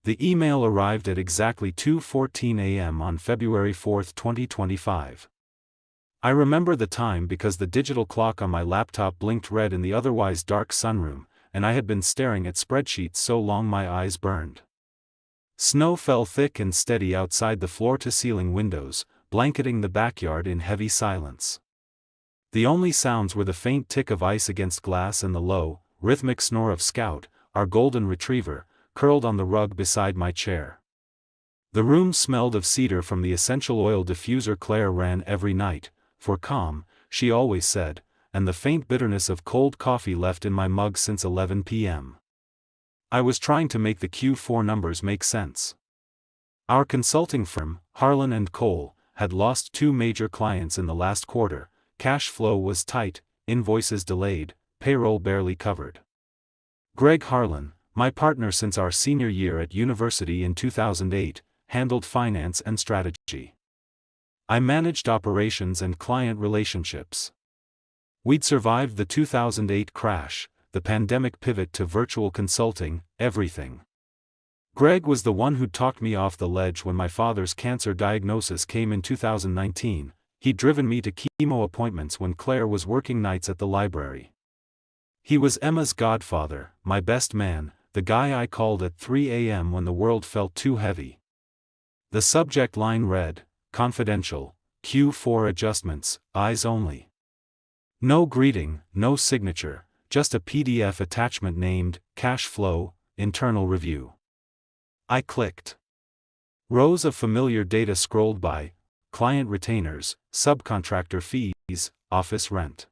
The email arrived at exactly 2:14 a.m. on February 4, 2025. I remember the time because the digital clock on my laptop blinked red in the otherwise dark sunroom, and I had been staring at spreadsheets so long my eyes burned. Snow fell thick and steady outside the floor-to-ceiling windows, blanketing the backyard in heavy silence. The only sounds were the faint tick of ice against glass and the low, rhythmic snore of Scout, our golden retriever, curled on the rug beside my chair. The room smelled of cedar from the essential oil diffuser Claire ran every night, for calm, she always said, and the faint bitterness of cold coffee left in my mug since 11 p.m. I was trying to make the Q4 numbers make sense. Our consulting firm, Harlan & Cole, had lost 2 major clients in the last quarter, cash flow was tight, invoices delayed, payroll barely covered. Greg Harlan, my partner since our senior year at university in 2008, handled finance and strategy. I managed operations and client relationships. We'd survived the 2008 crash, the pandemic pivot to virtual consulting, everything. Greg was the one who talked me off the ledge when my father's cancer diagnosis came in 2019. He'd driven me to chemo appointments when Claire was working nights at the library. He was Emma's godfather, my best man, the guy I called at 3 a.m. when the world felt too heavy. The subject line read, "Confidential, Q4 adjustments, eyes only." No greeting, no signature, just a PDF attachment named, Cash Flow, Internal Review. I clicked. Rows of familiar data scrolled by: client retainers, subcontractor fees, office rent.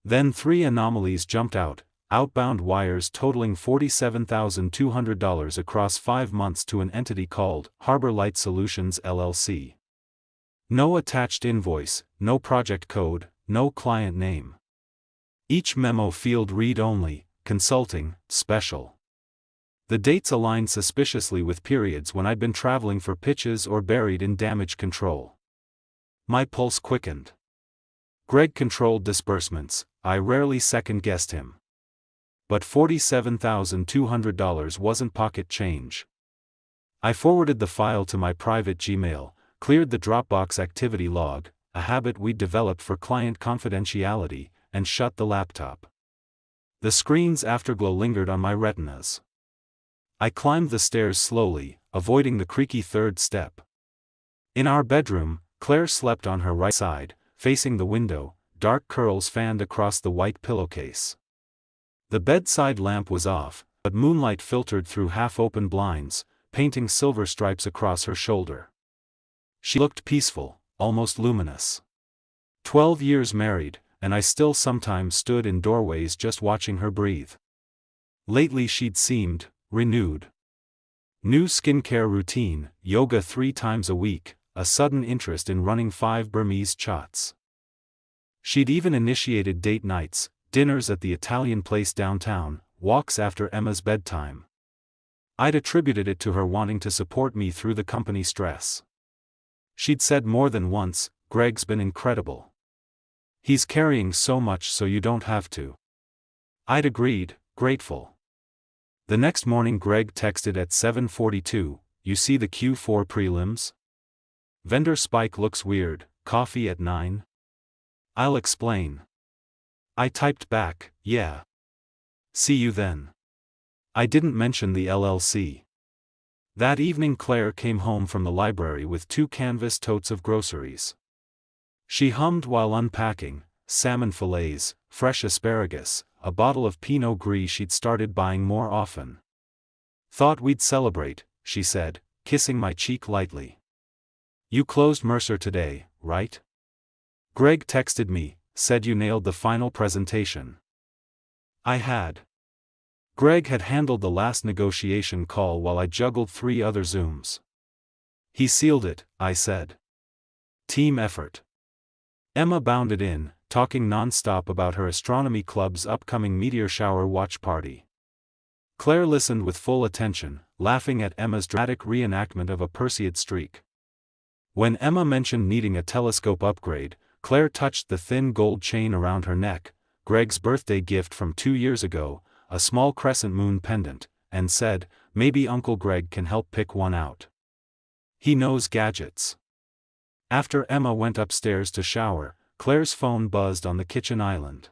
Then 3 anomalies jumped out: outbound wires totaling $47,200 across 5 months to an entity called Harbor Light Solutions LLC. No attached invoice, no project code, no client name. Each memo field read-only, consulting, special. The dates aligned suspiciously with periods when I'd been traveling for pitches or buried in damage control. My pulse quickened. Greg controlled disbursements, I rarely second-guessed him. But $47,200 wasn't pocket change. I forwarded the file to my private Gmail, cleared the Dropbox activity log, a habit we'd developed for client confidentiality, and shut the laptop. The screen's afterglow lingered on my retinas. I climbed the stairs slowly, avoiding the creaky third step. In our bedroom, Claire slept on her right side, facing the window, dark curls fanned across the white pillowcase. The bedside lamp was off, but moonlight filtered through half-open blinds, painting silver stripes across her shoulder. She looked peaceful, almost luminous. 12 years married, and I still sometimes stood in doorways just watching her breathe. Lately she'd seemed renewed. New skincare routine, yoga 3 times a week, a sudden interest in running 5 Burmese chats. She'd even initiated date nights, dinners at the Italian place downtown, walks after Emma's bedtime. I'd attributed it to her wanting to support me through the company stress. She'd said more than once, "Greg's been incredible. He's carrying so much so you don't have to." I'd agreed, grateful. The next morning Greg texted at 7:42, "You see the Q4 prelims? Vendor spike looks weird, coffee at 9? I'll explain." I typed back, "Yeah. See you then." I didn't mention the LLC. That evening Claire came home from the library with 2 canvas totes of groceries. She hummed while unpacking: salmon fillets, fresh asparagus, a bottle of Pinot Gris she'd started buying more often. "Thought we'd celebrate," she said, kissing my cheek lightly. "You closed Mercer today, right?" Greg texted me, said you nailed the final presentation. I had. Greg had handled the last negotiation call while I juggled 3 other Zooms. "He sealed it," I said. "Team effort." Emma bounded in, talking non-stop about her astronomy club's upcoming meteor shower watch party. Claire listened with full attention, laughing at Emma's dramatic reenactment of a Perseid streak. When Emma mentioned needing a telescope upgrade, Claire touched the thin gold chain around her neck, Greg's birthday gift from 2 years ago, a small crescent moon pendant, and said, "Maybe Uncle Greg can help pick one out. He knows gadgets." After Emma went upstairs to shower, Claire's phone buzzed on the kitchen island.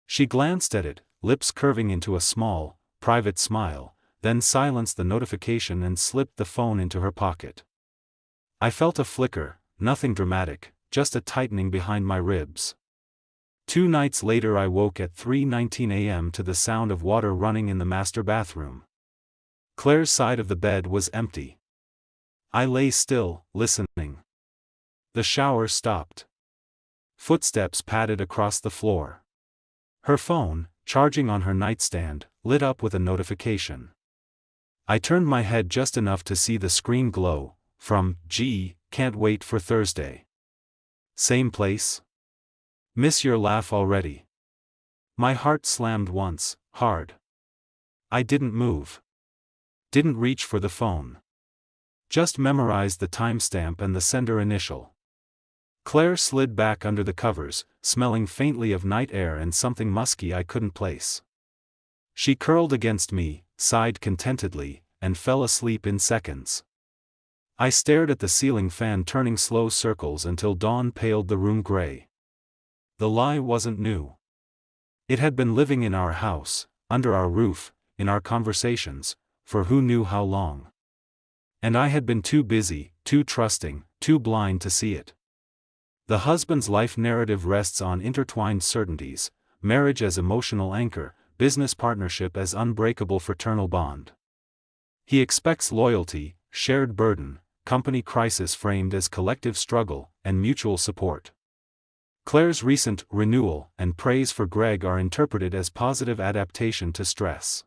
She glanced at it, lips curving into a small, private smile, then silenced the notification and slipped the phone into her pocket. I felt a flicker, nothing dramatic, just a tightening behind my ribs. 2 nights later I woke at 3:19 a.m. to the sound of water running in the master bathroom. Claire's side of the bed was empty. I lay still, listening. The shower stopped. Footsteps padded across the floor. Her phone, charging on her nightstand, lit up with a notification. I turned my head just enough to see the screen glow, from, "Gee, can't wait for Thursday. Same place? Miss your laugh already." My heart slammed once, hard. I didn't move. Didn't reach for the phone. Just memorized the timestamp and the sender initial. Claire slid back under the covers, smelling faintly of night air and something musky I couldn't place. She curled against me, sighed contentedly, and fell asleep in seconds. I stared at the ceiling fan turning slow circles until dawn paled the room gray. The lie wasn't new. It had been living in our house, under our roof, in our conversations, for who knew how long. And I had been too busy, too trusting, too blind to see it. The husband's life narrative rests on intertwined certainties: marriage as emotional anchor, business partnership as unbreakable fraternal bond. He expects loyalty, shared burden, company crisis framed as collective struggle, and mutual support. Claire's recent renewal and praise for Greg are interpreted as positive adaptation to stress.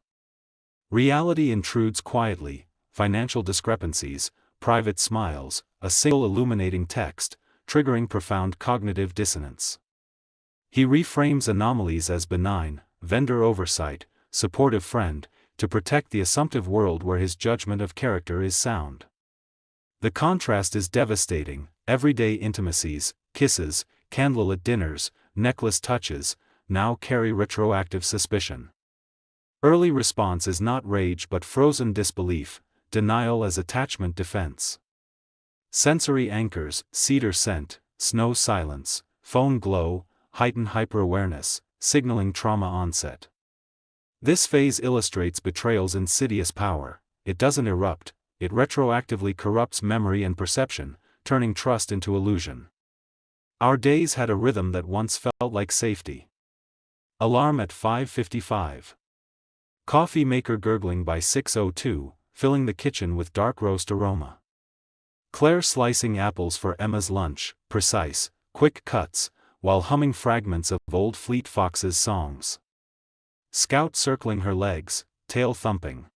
Reality intrudes quietly: financial discrepancies, private smiles, a single illuminating text, triggering profound cognitive dissonance. He reframes anomalies as benign, vendor oversight, supportive friend, to protect the assumptive world where his judgment of character is sound. The contrast is devastating: everyday intimacies, kisses, candlelit dinners, necklace touches, now carry retroactive suspicion. Early response is not rage but frozen disbelief, denial as attachment defense. Sensory anchors: cedar scent, snow silence, phone glow, heightened hyper-awareness, signaling trauma onset. This phase illustrates betrayal's insidious power. It doesn't erupt, it retroactively corrupts memory and perception, turning trust into illusion. Our days had a rhythm that once felt like safety. Alarm at 5:55. Coffee maker gurgling by 6:02, filling the kitchen with dark roast aroma. Claire slicing apples for Emma's lunch, precise, quick cuts, while humming fragments of old Fleet Foxes songs. Scout circling her legs, tail thumping.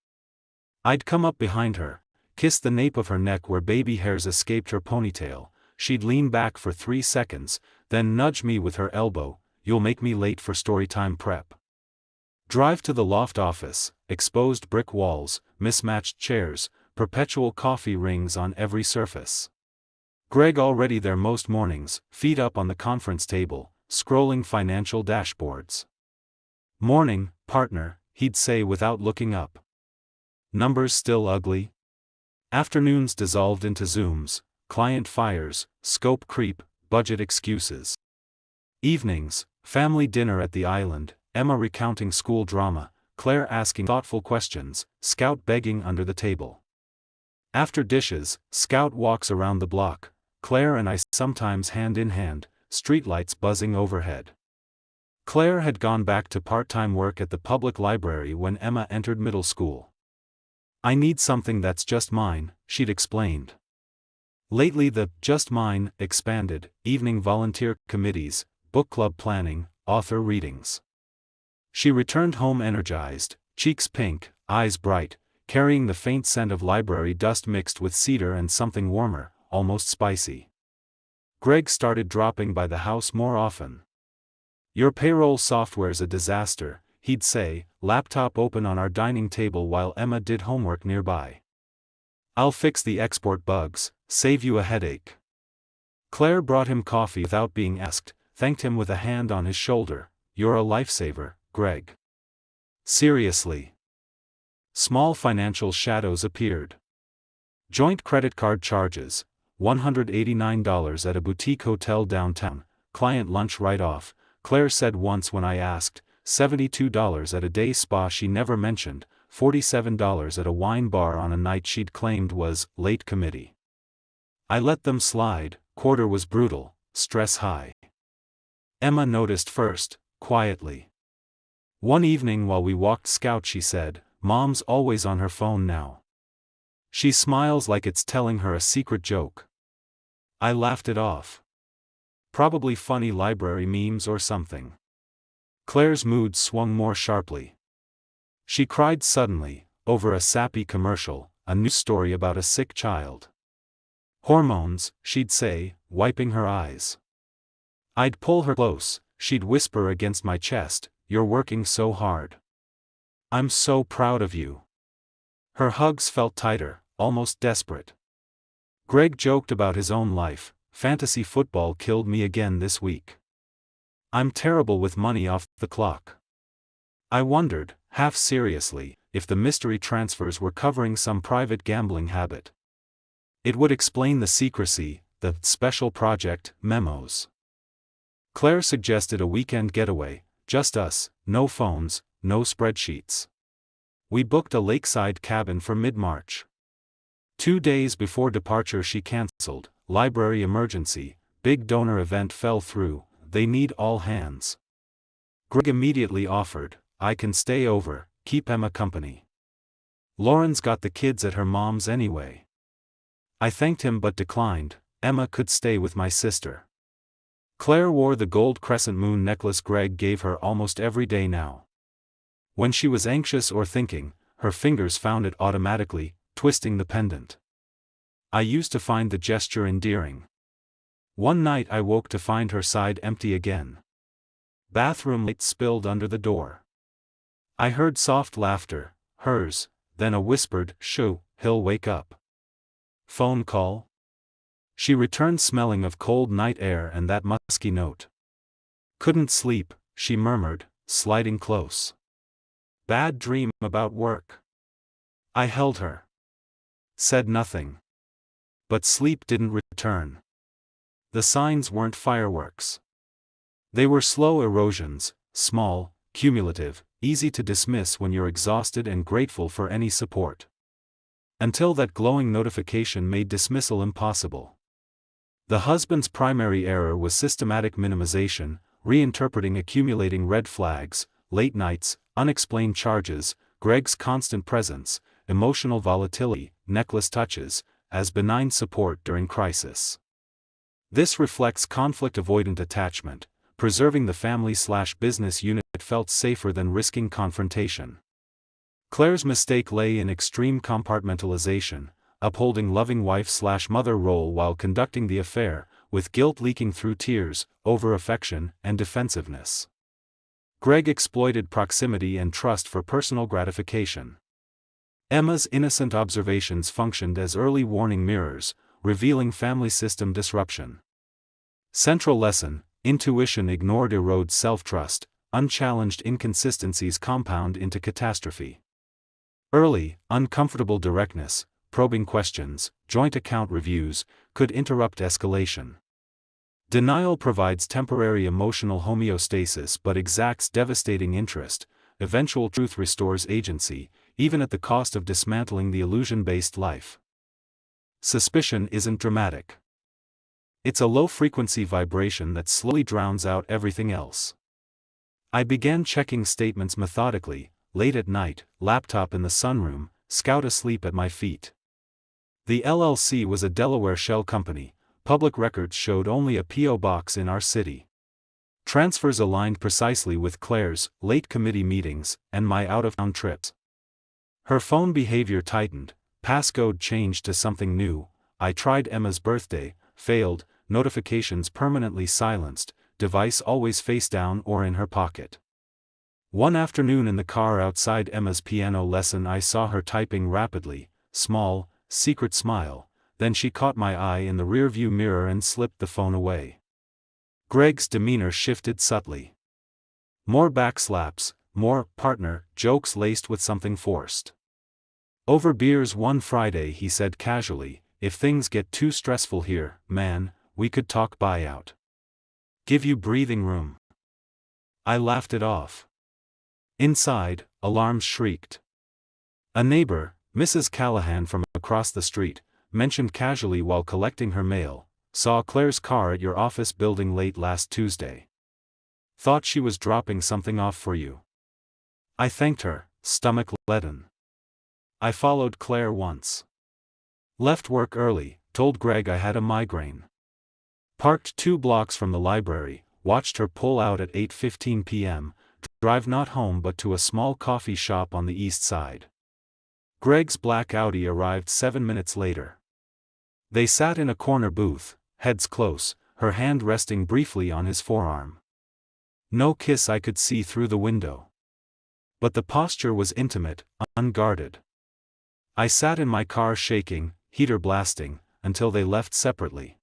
I'd come up behind her, kiss the nape of her neck where baby hairs escaped her ponytail. She'd lean back for 3 seconds, then nudge me with her elbow, "You'll make me late for storytime prep." Drive to the loft office: exposed brick walls, mismatched chairs, perpetual coffee rings on every surface. Greg already there most mornings, feet up on the conference table, scrolling financial dashboards. "Morning, partner," he'd say without looking up. Numbers still ugly? Afternoons dissolved into Zooms, client fires, scope creep, budget excuses. Evenings, family dinner at the island, Emma recounting school drama, Claire asking thoughtful questions, Scout begging under the table. After dishes, Scout walks around the block, Claire and I sometimes hand in hand, streetlights buzzing overhead. Claire had gone back to part-time work at the public library when Emma entered middle school. "I need something that's just mine," she'd explained. Lately the "just mine" expanded: evening volunteer committees, book club planning, author readings. She returned home energized, cheeks pink, eyes bright, carrying the faint scent of library dust mixed with cedar and something warmer, almost spicy. Greg started dropping by the house more often. "Your payroll software's a disaster," he'd say, laptop open on our dining table while Emma did homework nearby. "I'll fix the export bugs, save you a headache." Claire brought him coffee without being asked, thanked him with a hand on his shoulder. "You're a lifesaver, Greg." "Seriously." Small financial shadows appeared. Joint credit card charges, $189 at a boutique hotel downtown, client lunch write-off, Claire said once when I asked, $72 at a day spa she never mentioned, $47 at a wine bar on a night she'd claimed was late committee. I let them slide. Quarter was brutal, stress high. Emma noticed first, quietly. One evening while we walked Scout she said, "Mom's always on her phone now. She smiles like it's telling her a secret joke." I laughed it off. Probably funny library memes or something. Claire's mood swung more sharply. She cried suddenly, over a sappy commercial, a news story about a sick child. "Hormones," she'd say, wiping her eyes. I'd pull her close, she'd whisper against my chest, "You're working so hard. I'm so proud of you." Her hugs felt tighter, almost desperate. Greg joked about his own life, "Fantasy football killed me again this week. I'm terrible with money off the clock." I wondered, half seriously, if the mystery transfers were covering some private gambling habit. It would explain the secrecy, the special project memos. Claire suggested a weekend getaway, just us, no phones, no spreadsheets. We booked a lakeside cabin for mid-March. 2 days before departure she cancelled, library emergency, big donor event fell through, they need all hands. Greg immediately offered, "I can stay over, keep Emma company. Lauren's got the kids at her mom's anyway." I thanked him but declined. Emma could stay with my sister. Claire wore the gold crescent moon necklace Greg gave her almost every day now. When she was anxious or thinking, her fingers found it automatically, twisting the pendant. I used to find the gesture endearing. One night I woke to find her side empty again. Bathroom light spilled under the door. I heard soft laughter, hers, then a whispered, "Shoo, he'll wake up." Phone call? She returned smelling of cold night air and that musky note. "Couldn't sleep," she murmured, sliding close. "Bad dream about work." I held her. Said nothing. But sleep didn't return. The signs weren't fireworks. They were slow erosions, small, cumulative, easy to dismiss when you're exhausted and grateful for any support. Until that glowing notification made dismissal impossible. The husband's primary error was systematic minimization, reinterpreting accumulating red flags, late nights, unexplained charges, Greg's constant presence, emotional volatility, necklace touches, as benign support during crisis. This reflects conflict-avoidant attachment. Preserving the family/business unit felt safer than risking confrontation. Claire's mistake lay in extreme compartmentalization, upholding loving wife/mother role while conducting the affair, with guilt leaking through tears, over-affection, and defensiveness. Greg exploited proximity and trust for personal gratification. Emma's innocent observations functioned as early warning mirrors, revealing family system disruption. Central lesson: intuition ignored erodes self-trust, unchallenged inconsistencies compound into catastrophe. Early, uncomfortable directness, probing questions, joint account reviews, could interrupt escalation. Denial provides temporary emotional homeostasis but exacts devastating interest. Eventual truth restores agency, even at the cost of dismantling the illusion-based life. Suspicion isn't dramatic. It's a low-frequency vibration that slowly drowns out everything else. I began checking statements methodically, late at night, laptop in the sunroom, Scout asleep at my feet. The LLC was a Delaware shell company. Public records showed only a P.O. box in our city. Transfers aligned precisely with Claire's late committee meetings and my out-of-town trips. Her phone behavior tightened, passcode changed to something new. I tried Emma's birthday, failed, notifications permanently silenced, device always face down or in her pocket. One afternoon in the car outside Emma's piano lesson I saw her typing rapidly, small, secret smile, then she caught my eye in the rearview mirror and slipped the phone away. Greg's demeanor shifted subtly. More backslaps, more partner jokes laced with something forced. Over beers one Friday he said casually, "If things get too stressful here, man, we could talk buyout. Give you breathing room." I laughed it off. Inside, alarms shrieked. A neighbor, Mrs. Callahan from across the street, mentioned casually while collecting her mail, "Saw Claire's car at your office building late last Tuesday. Thought she was dropping something off for you." I thanked her, stomach leaden. I followed Claire once. Left work early, told Greg I had a migraine. Parked 2 blocks from the library, watched her pull out at 8:15 p.m., drive not home but to a small coffee shop on the east side. Greg's black Audi arrived 7 minutes later. They sat in a corner booth, heads close, her hand resting briefly on his forearm. No kiss I could see through the window. But the posture was intimate, unguarded. I sat in my car shaking, heater blasting, until they left separately.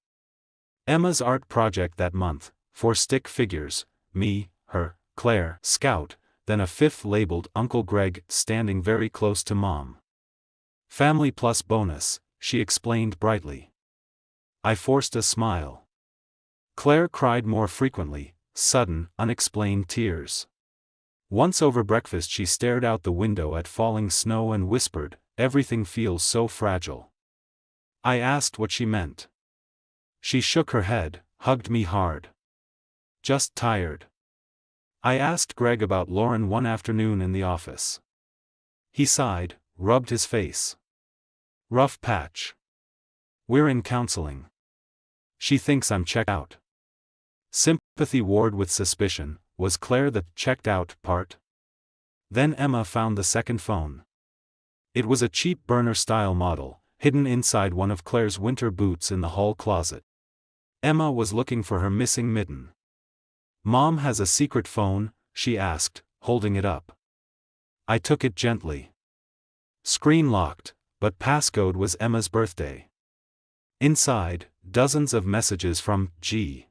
Emma's art project that month, 4 stick figures, me, her, Claire, Scout, then a 5th labeled Uncle Greg standing very close to Mom. Family plus bonus, she explained brightly. I forced a smile. Claire cried more frequently, sudden, unexplained tears. Once over breakfast she stared out the window at falling snow and whispered, "Everything feels so fragile." I asked what she meant. She shook her head, hugged me hard. "Just tired." I asked Greg about Lauren one afternoon in the office. He sighed, rubbed his face. "Rough patch. We're in counseling. She thinks I'm checked out." Sympathy warred with suspicion. Was Claire the checked out part? Then Emma found the second phone. It was a cheap burner-style model, hidden inside one of Claire's winter boots in the hall closet. Emma was looking for her missing mitten. "Mom has a secret phone?" she asked, holding it up. I took it gently. Screen locked, but passcode was Emma's birthday. Inside, dozens of messages from G.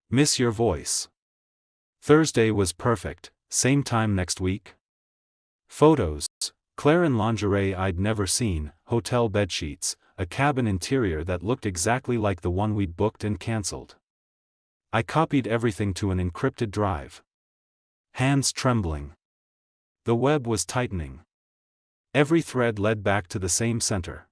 "Miss your voice. Thursday was perfect, same time next week." Photos, Claire in lingerie I'd never seen, hotel bedsheets, a cabin interior that looked exactly like the one we'd booked and cancelled. I copied everything to an encrypted drive. Hands trembling. The web was tightening. Every thread led back to the same center.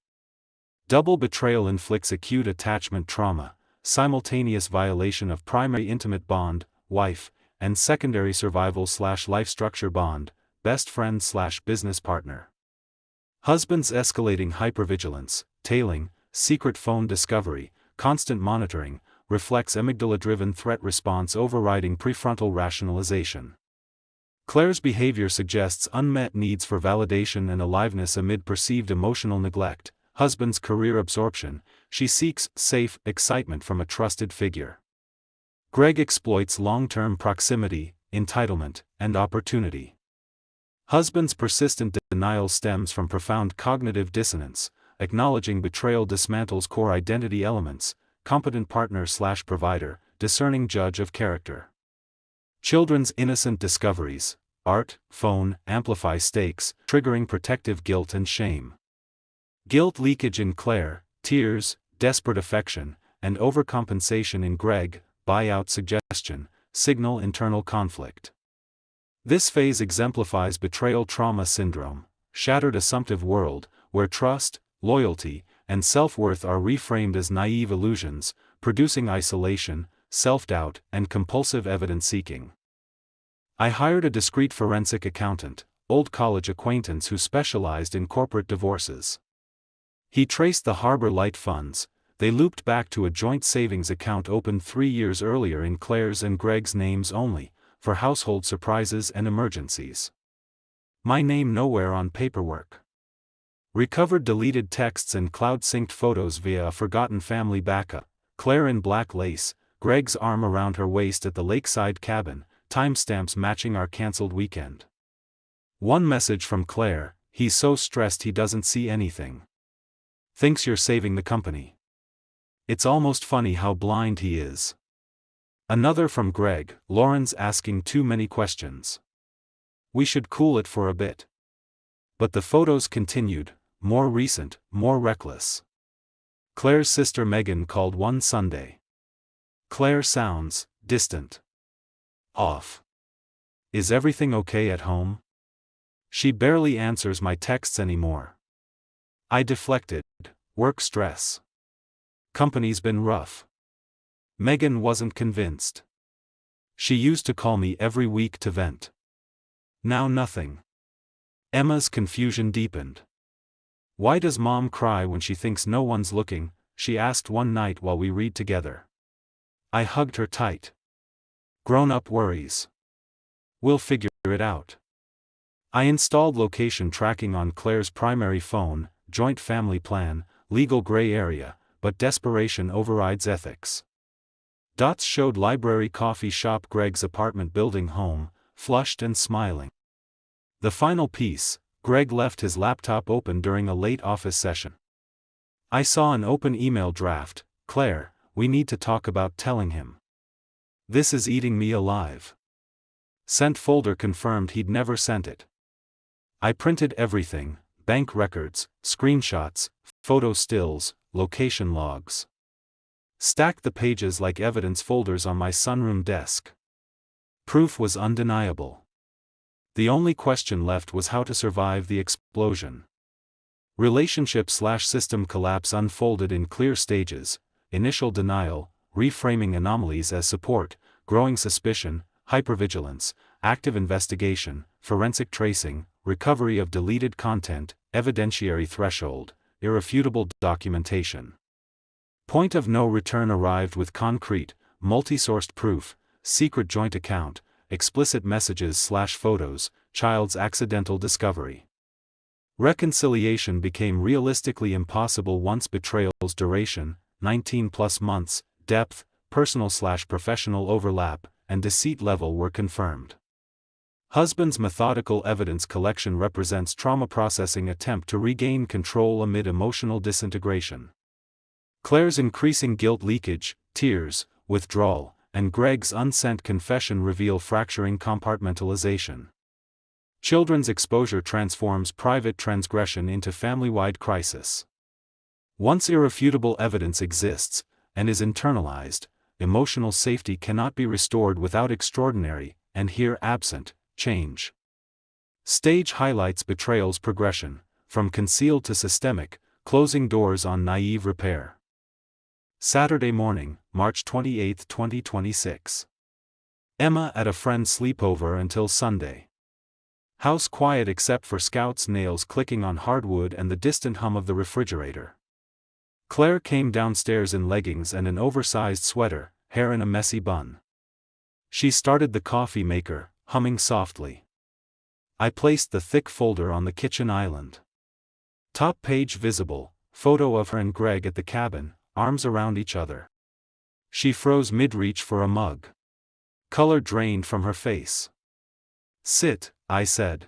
Double betrayal inflicts acute attachment trauma, simultaneous violation of primary intimate bond, wife, and secondary survival/life structure bond, best friend/business partner. Husband's escalating hypervigilance, tailing, secret phone discovery, constant monitoring, reflects amygdala-driven threat response overriding prefrontal rationalization. Claire's behavior suggests unmet needs for validation and aliveness amid perceived emotional neglect. Husband's career absorption, she seeks safe excitement from a trusted figure. Greg exploits long-term proximity, entitlement, and opportunity. Husband's persistent denial stems from profound cognitive dissonance, acknowledging betrayal dismantles core identity elements, competent partner/provider, discerning judge of character. Children's innocent discoveries, art, phone, amplify stakes, triggering protective guilt and shame. Guilt leakage in Claire, tears, desperate affection, and overcompensation in Greg, buyout suggestion, signal internal conflict. This phase exemplifies betrayal trauma syndrome, shattered assumptive world, where trust, loyalty, and self-worth are reframed as naive illusions, producing isolation, self-doubt, and compulsive evidence-seeking. I hired a discreet forensic accountant, old college acquaintance who specialized in corporate divorces. He traced the Harbor Light funds. They looped back to a joint savings account opened 3 years earlier in Claire's and Greg's names only, for household surprises and emergencies. My name nowhere on paperwork. Recovered deleted texts and cloud-synced photos via a forgotten family backup. Claire in black lace, Greg's arm around her waist at the lakeside cabin, timestamps matching our cancelled weekend. One message from Claire, "He's so stressed he doesn't see anything. Thinks you're saving the company. It's almost funny how blind he is." Another from Greg, "Lauren's asking too many questions. We should cool it for a bit." But the photos continued, more recent, more reckless. Claire's sister Megan called one Sunday. Claire sounds distant. Off. Is everything okay at home? She barely answers my texts anymore. I deflected. Work stress. Company's been rough. Megan wasn't convinced. She used to call me every week to vent. Now nothing. Emma's confusion deepened. Why does Mom cry when she thinks no one's looking? She asked one night while we read together. I hugged her tight. Grown-up worries. We'll figure it out. I installed location tracking on Claire's primary phone, joint family plan, legal gray area, but desperation overrides ethics. Dots showed library, coffee shop, Greg's apartment building, home, flushed and smiling. The final piece, Greg left his laptop open during a late office session. I saw an open email draft. Claire, we need to talk about telling him. This is eating me alive. Sent folder confirmed he'd never sent it. I printed everything, bank records, screenshots, photo stills, location logs. Stacked the pages like evidence folders on my sunroom desk. Proof was undeniable. The only question left was how to survive the explosion. Relationship/system collapse unfolded in clear stages: initial denial, reframing anomalies as support, growing suspicion, hypervigilance, active investigation, forensic tracing, recovery of deleted content, evidentiary threshold, irrefutable documentation. Point of no return arrived with concrete, multi-sourced proof, secret joint account, explicit messages/photos, child's accidental discovery. Reconciliation became realistically impossible once betrayal's duration, 19+ months, depth, personal/professional overlap, and deceit level were confirmed. Husband's methodical evidence collection represents trauma processing attempt to regain control amid emotional disintegration. Claire's increasing guilt leakage, tears, withdrawal, and Greg's unsent confession reveal fracturing compartmentalization. Children's exposure transforms private transgression into family-wide crisis. Once irrefutable evidence exists, and is internalized, emotional safety cannot be restored without extraordinary, and here absent, change. Stage highlights betrayal's progression, from concealed to systemic, closing doors on naive repair. Saturday morning, March 28, 2026. Emma at a friend's sleepover until Sunday. House quiet except for Scout's nails clicking on hardwood and the distant hum of the refrigerator. Claire came downstairs in leggings and an oversized sweater, hair in a messy bun. She started the coffee maker, humming softly. I placed the thick folder on the kitchen island. Top page visible, photo of her and Greg at the cabin, arms around each other. She froze mid-reach for a mug. Color drained from her face. Sit, I said.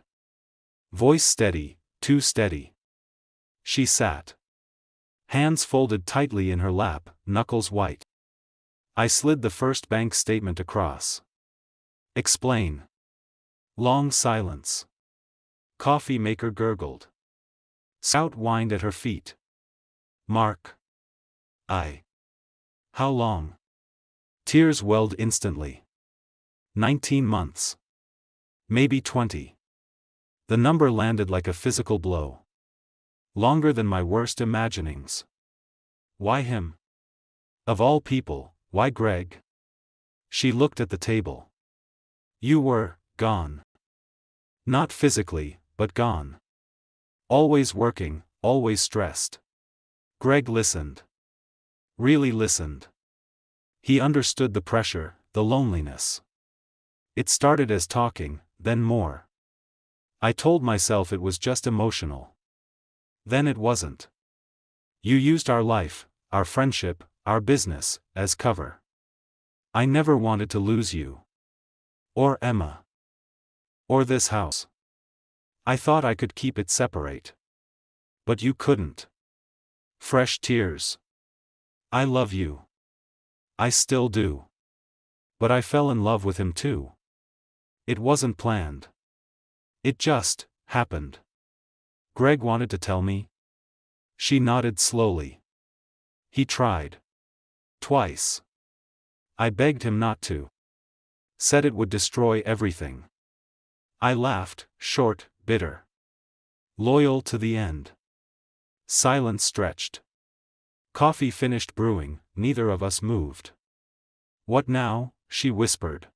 Voice steady, too steady. She sat. Hands folded tightly in her lap, knuckles white. I slid the first bank statement across. Explain. Long silence. Coffee maker gurgled. Scout whined at her feet. Mark. How long? Tears welled instantly. 19 months. Maybe 20. The number landed like a physical blow. Longer than my worst imaginings. Why him? Of all people, why Greg? She looked at the table. You were gone. Not physically, but gone. Always working, always stressed. Greg listened. Really listened. He understood the pressure, the loneliness. It started as talking, then more. I told myself it was just emotional. Then it wasn't. You used our life, our friendship, our business, as cover. I never wanted to lose you. Or Emma. Or this house. I thought I could keep it separate. But you couldn't. Fresh tears. I love you. I still do. But I fell in love with him too. It wasn't planned. It just happened. Greg wanted to tell me? She nodded slowly. He tried. Twice. I begged him not to. Said it would destroy everything. I laughed, short, bitter. Loyal to the end. Silence stretched. Coffee finished brewing, neither of us moved. What now? She whispered.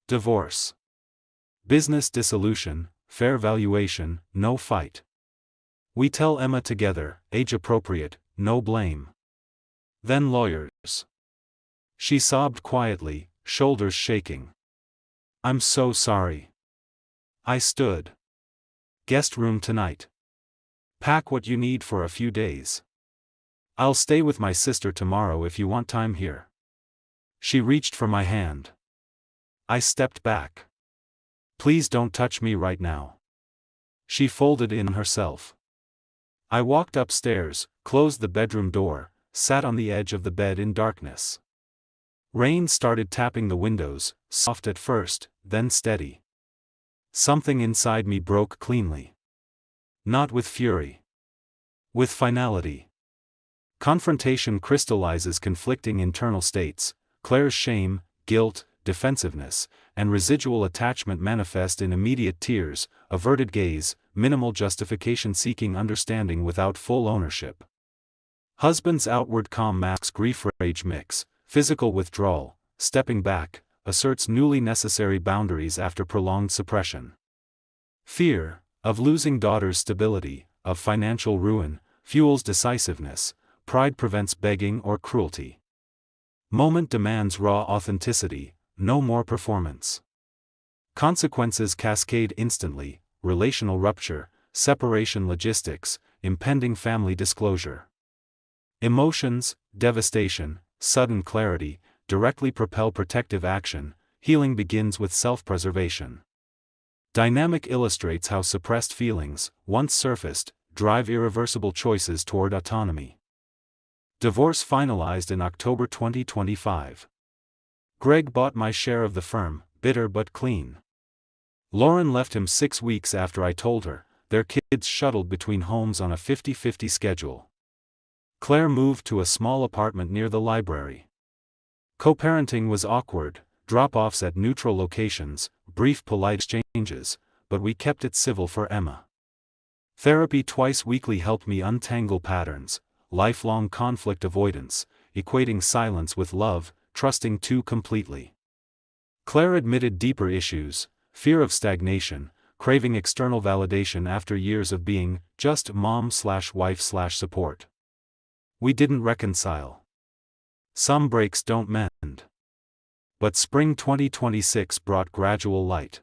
Divorce. Business dissolution, fair valuation, no fight. We tell Emma together, age appropriate, no blame. Then lawyers. She sobbed quietly, shoulders shaking. I'm so sorry. I stood. Guest room tonight. Pack what you need for a few days. I'll stay with my sister tomorrow if you want time here. She reached for my hand. I stepped back. Please don't touch me right now. She folded in herself. I walked upstairs, closed the bedroom door, sat on the edge of the bed in darkness. Rain started tapping the windows, soft at first, then steady. Something inside me broke cleanly. Not with fury. With finality. Confrontation crystallizes conflicting internal states. Claire's shame, guilt, defensiveness, and residual attachment manifest in immediate tears, averted gaze, minimal justification seeking understanding without full ownership. Husband's outward calm masks grief-rage mix, physical withdrawal, stepping back, asserts newly necessary boundaries after prolonged suppression. Fear, of losing daughter's stability, of financial ruin, fuels decisiveness, pride prevents begging or cruelty. Moment demands raw authenticity, no more performance. Consequences cascade instantly, relational rupture, separation logistics, impending family disclosure. Emotions, devastation, sudden clarity, directly propel protective action, healing begins with self-preservation. Dynamic illustrates how suppressed feelings, once surfaced, drive irreversible choices toward autonomy. Divorce finalized in October 2025. Greg bought my share of the firm, bitter but clean. Lauren left him 6 weeks after I told her, their kids shuttled between homes on a 50-50 schedule. Claire moved to a small apartment near the library. Co-parenting was awkward, drop-offs at neutral locations, brief polite exchanges, but we kept it civil for Emma. Therapy twice weekly helped me untangle patterns, lifelong conflict avoidance, equating silence with love, trusting too completely. Claire admitted deeper issues, fear of stagnation, craving external validation after years of being just mom/wife/support. We didn't reconcile. Some breaks don't mend. But spring 2026 brought gradual light.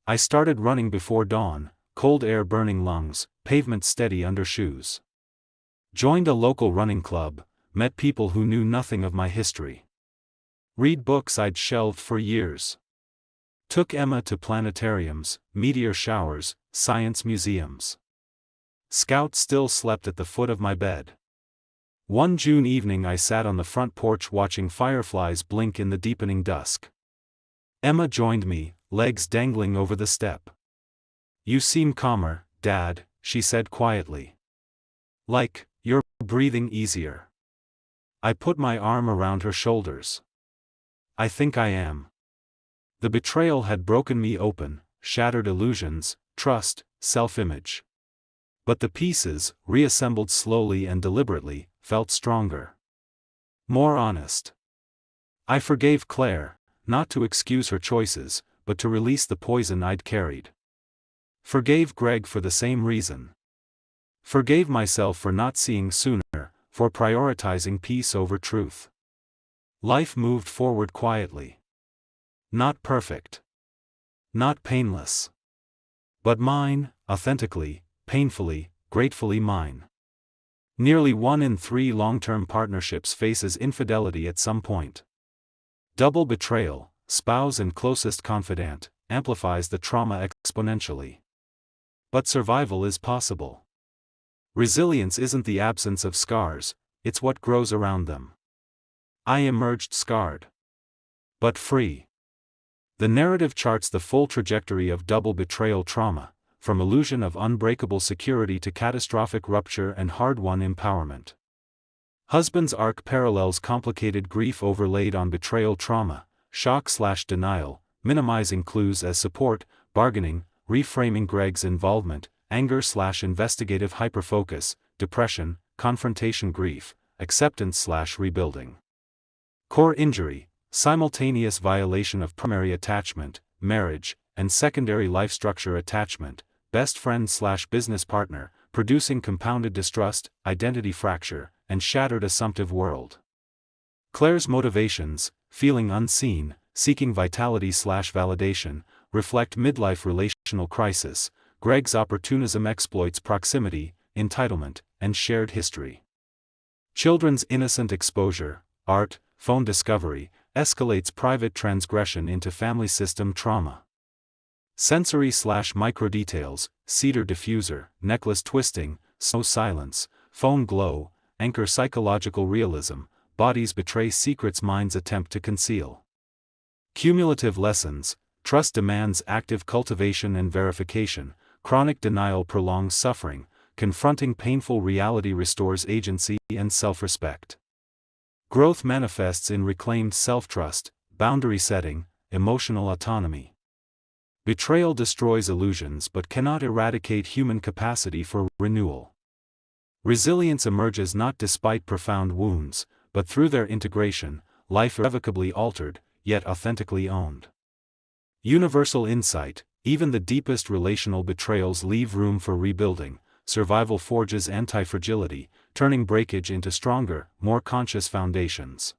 I started running before dawn, cold air burning lungs, pavement steady under shoes. Joined a local running club, met people who knew nothing of my history. Read books I'd shelved for years. Took Emma to planetariums, meteor showers, science museums. Scout still slept at the foot of my bed. One June evening I sat on the front porch watching fireflies blink in the deepening dusk. Emma joined me, legs dangling over the step. You seem calmer, Dad, she said quietly. Like, you're breathing easier. I put my arm around her shoulders. I think I am. The betrayal had broken me open, shattered illusions, trust, self-image. But the pieces, reassembled slowly and deliberately, felt stronger. More honest. I forgave Claire, not to excuse her choices, but to release the poison I'd carried. Forgave Greg for the same reason. Forgave myself for not seeing sooner, for prioritizing peace over truth. Life moved forward quietly. Not perfect. Not painless. But mine, authentically, painfully, gratefully mine. Nearly 1 in 3 long-term partnerships faces infidelity at some point. Double betrayal, spouse and closest confidant, amplifies the trauma exponentially. But survival is possible. Resilience isn't the absence of scars, it's what grows around them. I emerged scarred. But free. The narrative charts the full trajectory of double betrayal trauma, from illusion of unbreakable security to catastrophic rupture and hard-won empowerment. Husband's arc parallels complicated grief overlaid on betrayal trauma, shock/denial, minimizing clues as support, bargaining, reframing Greg's involvement, anger/investigative hyperfocus, depression, confrontation grief, acceptance/rebuilding. Core injury, simultaneous violation of primary attachment, marriage, and secondary life structure attachment, best friend/business partner, producing compounded distrust, identity fracture, and shattered assumptive world. Claire's motivations, feeling unseen, seeking vitality/validation, reflect midlife relational crisis. Greg's opportunism exploits proximity, entitlement, and shared history. Children's innocent exposure, art, phone discovery, escalates private transgression into family system trauma. Sensory/micro details, cedar diffuser, necklace twisting, snow silence, phone glow, anchor psychological realism, bodies betray secrets minds attempt to conceal. Cumulative lessons, trust demands active cultivation and verification, chronic denial prolongs suffering, confronting painful reality restores agency and self-respect. Growth manifests in reclaimed self-trust, boundary setting, emotional autonomy. Betrayal destroys illusions but cannot eradicate human capacity for renewal. Resilience emerges not despite profound wounds, but through their integration, life irrevocably altered, yet authentically owned. Universal insight, even the deepest relational betrayals leave room for rebuilding. Survival forges anti-fragility, turning breakage into stronger, more conscious foundations.